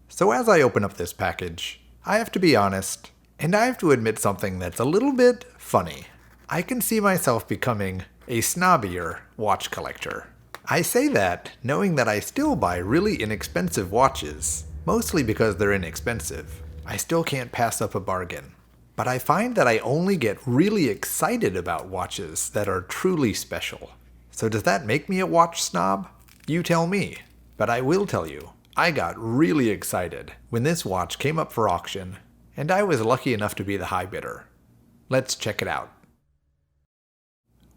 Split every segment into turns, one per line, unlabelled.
So as I open up this package, I have to be honest, and I have to admit something that's a little bit funny. I can see myself becoming a snobbier watch collector. I say that knowing that I still buy really inexpensive watches, mostly because they're inexpensive. I still can't pass up a bargain. But I find that I only get really excited about watches that are truly special. So does that make me a watch snob? You tell me. But I will tell you, I got really excited when this watch came up for auction, and I was lucky enough to be the high bidder. Let's check it out.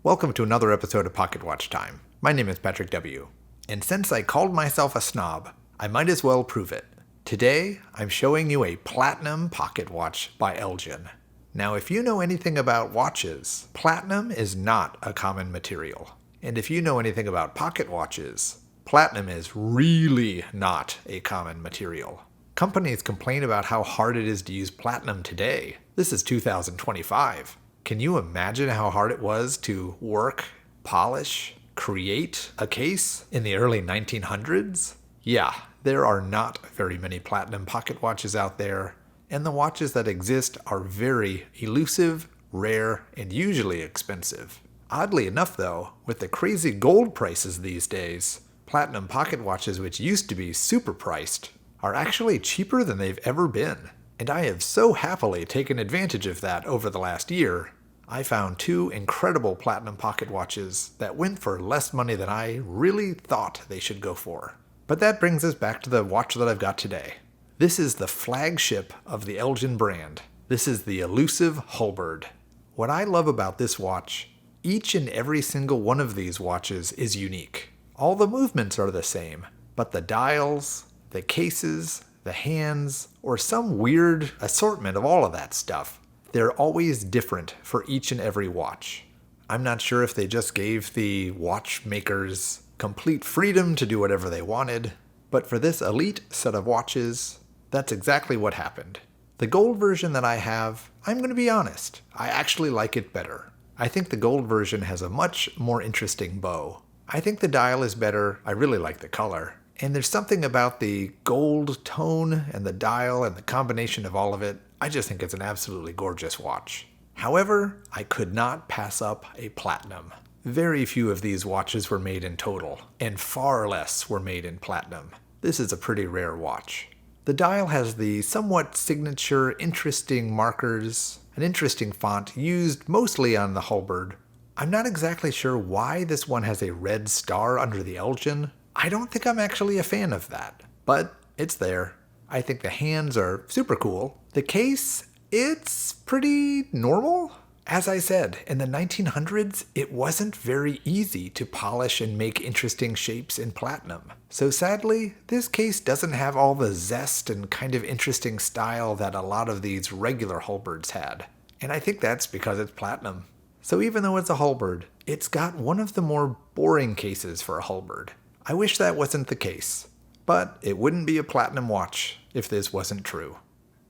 Welcome to another episode of Pocket Watch Time. My name is Patrick W. And since I called myself a snob, I might as well prove it. Today, I'm showing you a Platinum pocket watch by Elgin. Now, if you know anything about watches, platinum is not a common material. And if you know anything about pocket watches, platinum is really not a common material. Companies complain about how hard it is to use platinum today. This is 2025. Can you imagine how hard it was to work, polish, create a case in the early 1900s? Yeah, there are not very many platinum pocket watches out there, and the watches that exist are very elusive, rare, and usually expensive. Oddly enough though, with the crazy gold prices these days, platinum pocket watches, which used to be super priced, are actually cheaper than they've ever been. And I have so happily taken advantage of that over the last year. I found two incredible platinum pocket watches that went for less money than I really thought they should go for. But that brings us back to the watch that I've got today. This is the flagship of the Elgin brand. This is the elusive Hulburd. What I love about this watch, each and every single one of these watches is unique. All the movements are the same, but the dials, the cases, the hands, or some weird assortment of all of that stuff, they're always different for each and every watch. I'm not sure if they just gave the watchmakers complete freedom to do whatever they wanted, but for this elite set of watches, that's exactly what happened. The gold version that I have, I'm going to be honest, I actually like it better. I think the gold version has a much more interesting bow. I think the dial is better, I really like the color, and there's something about the gold tone and the dial and the combination of all of it, I just think it's an absolutely gorgeous watch. However, I could not pass up a platinum. Very few of these watches were made in total, and far less were made in platinum. This is a pretty rare watch. The dial has the somewhat signature, interesting markers, an interesting font used mostly on the Hulburd. I'm not exactly sure why this one has a red star under the Elgin. I don't think I'm actually a fan of that, but it's there. I think the hands are super cool. The case, it's pretty normal. As I said, in the 1900s, it wasn't very easy to polish and make interesting shapes in platinum. So sadly, this case doesn't have all the zest and kind of interesting style that a lot of these regular Hulburds had. And I think that's because it's platinum. So even though it's a Hulburd, it's got one of the more boring cases for a Hulburd. I wish that wasn't the case. But it wouldn't be a platinum watch if this wasn't true.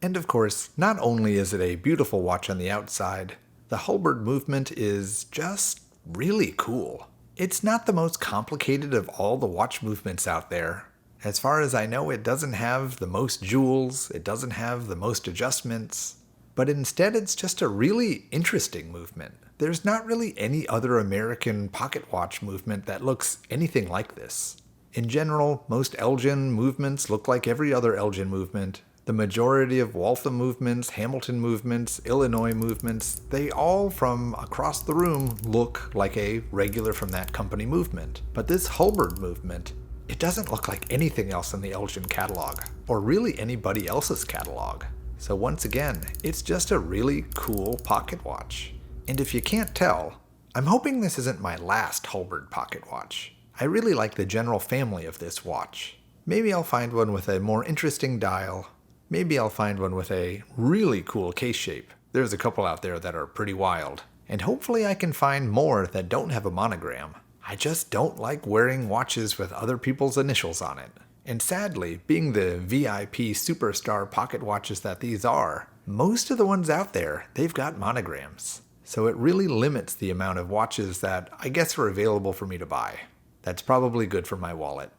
And of course, not only is it a beautiful watch on the outside, the Hulburd movement is just really cool. It's not the most complicated of all the watch movements out there. As far as I know, it doesn't have the most jewels, it doesn't have the most adjustments, but instead it's just a really interesting movement. There's not really any other American pocket watch movement that looks anything like this. In general, most Elgin movements look like every other Elgin movement. The majority of Waltham movements, Hamilton movements, Illinois movements, they all from across the room look like a regular from that company movement. But this Hulburd movement, it doesn't look like anything else in the Elgin catalog, or really anybody else's catalog. So once again, it's just a really cool pocket watch. And if you can't tell, I'm hoping this isn't my last Hulburd pocket watch. I really like the general family of this watch. Maybe I'll find one with a more interesting dial. Maybe I'll find one with a really cool case shape. There's a couple out there that are pretty wild. And hopefully I can find more that don't have a monogram. I just don't like wearing watches with other people's initials on it. And sadly, being the VIP superstar pocket watches that these are, most of the ones out there, they've got monograms. So it really limits the amount of watches that I guess are available for me to buy. That's probably good for my wallet.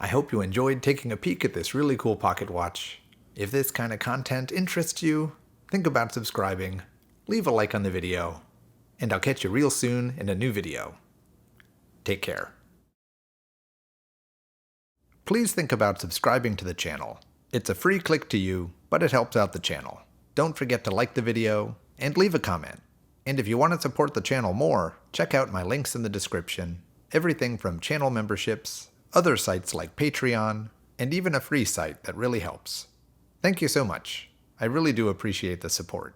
I hope you enjoyed taking a peek at this really cool pocket watch. If this kind of content interests you, think about subscribing, leave a like on the video, and I'll catch you real soon in a new video. Take care. Please think about subscribing to the channel. It's a free click to you, but it helps out the channel. Don't forget to like the video and leave a comment. And if you want to support the channel more, check out my links in the description. Everything from channel memberships, other sites like Patreon, and even a free site that really helps. Thank you so much. I really do appreciate the support.